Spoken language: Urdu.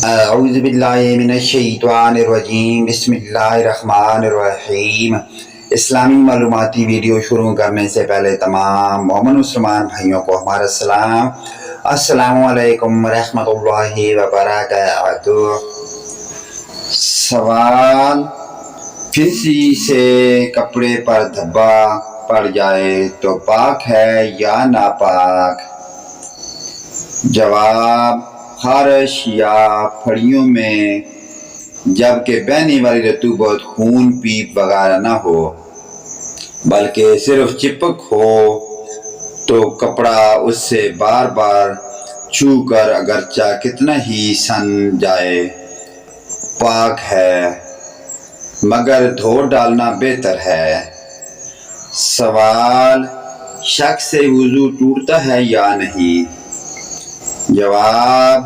اعوذ باللہ من الشیطان الرجیم، بسم اللہ الرحمن الرحیم۔ اسلامی معلوماتی ویڈیو شروع کرنے سے پہلے تمام مومن مسلمان بھائیوں کو ہمارا سلام، السلام علیکم ورحمۃ اللہ وبرکاتہ۔ سوال: پھنسی سے کپڑے پر دھبا پڑ جائے تو پاک ہے یا ناپاک؟ جواب: خارش یا پھڑیوں میں جبکہ بہنے والی رطوبت خون پیپ وغیرہ نہ ہو بلکہ صرف چپک ہو تو کپڑا اس سے بار بار چھو کر اگرچہ کتنا ہی سن جائے پاک ہے، مگر دھو ڈالنا بہتر ہے۔ سوال: شک سے وضو ٹوٹتا ہے یا نہیں؟ جواب: